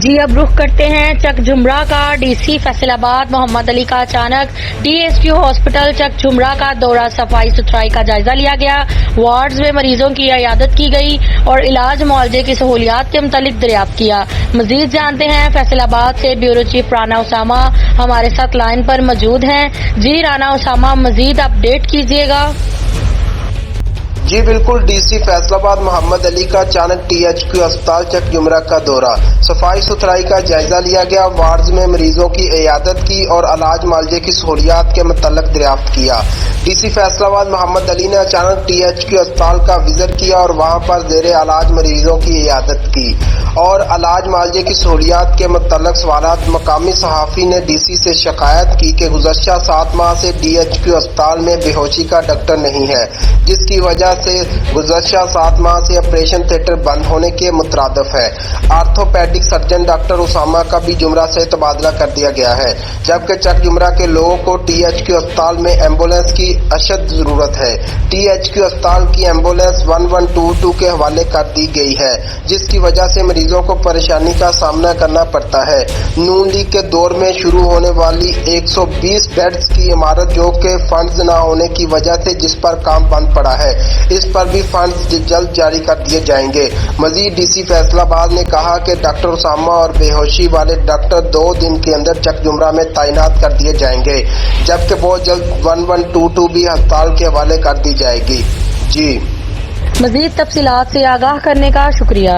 جی اب رخ کرتے ہیں چک جمرہ کا۔ ڈی سی فیصل آباد محمد علی کا اچانک ڈی ایچ کیو ہاسپٹل چک جمرہ کا دورہ، صفائی ستھرائی کا جائزہ لیا گیا، وارڈز میں مریضوں کی عیادت کی گئی اور علاج معالجے کی سہولیات کے متعلق دریافت کیا۔ مزید جانتے ہیں فیصل آباد سے بیورو چیف رانا اسامہ ہمارے ساتھ لائن پر موجود ہیں۔ جی رانا اسامہ، مزید اپڈیٹ کیجیے گا۔ جی بالکل، ڈی سی فیصل آباد محمد علی کا اچانک ٹی ایچ کیو اسپتال چک جمرہ کا دورہ، صفائی ستھرائی کا جائزہ لیا گیا، وارڈز میں مریضوں کی عیادت کی اور علاج معالجے کی سہولیات کے متعلق دریافت کیا۔ ڈی سی فیصل آباد محمد علی نے اچانک ٹی ایچ کیو اسپتال کا وزٹ کیا اور وہاں پر زیر علاج مریضوں کی عیادت کی اور علاج معالجے کی سہولیات کے متعلق سوالات۔ مقامی صحافی نے ڈی سی سے شکایت کی کہ گزشتہ 7 ماہ سے ڈی ایچ کیو اسپتال میں بے ہوشی کا ڈاکٹر نہیں ہے، جس کی وجہ سے گزشتہ 7 ماہ سے آپریشن تھیٹر بند ہونے کے مترادف ہے۔ آرتھوپیڈک سرجن ڈاکٹر اسامہ کا بھی جمرہ سے تبادلہ کر دیا گیا ہے، جبکہ چک جمرہ کے لوگوں کو ٹی ایچ کیو اسپتال میں ایمبولینس کی اشد ضرورت ہے۔ ٹی ایچ کیو اسپتال کی ایمبولینس 1122 کے حوالے کر دی گئی ہے، جس کی وجہ سے مریضوں کو پریشانی کا سامنا کرنا پڑتا ہے۔ نون لیگ کے دور میں شروع ہونے والی 120 بیڈز کی عمارت جو کہ فنڈز نہ ہونے کی وجہ سے جس پر کام بند پڑا ہے، اس پر بھی فنڈز جلد جاری کر دیے جائیں گے۔ مزید ڈی سی فیصل آباد نے کہا کہ ڈاکٹر اسامہ اور بے ہوشی والے ڈاکٹر 2 دن کے اندر چک جمرہ میں تعینات کر دیے جائیں گے، جبکہ بہت جلد 1122 بھی ہسپتال کے حوالے کر دی جائے گی۔ جی مزید تفصیلات سے آگاہ کرنے کا شکریہ۔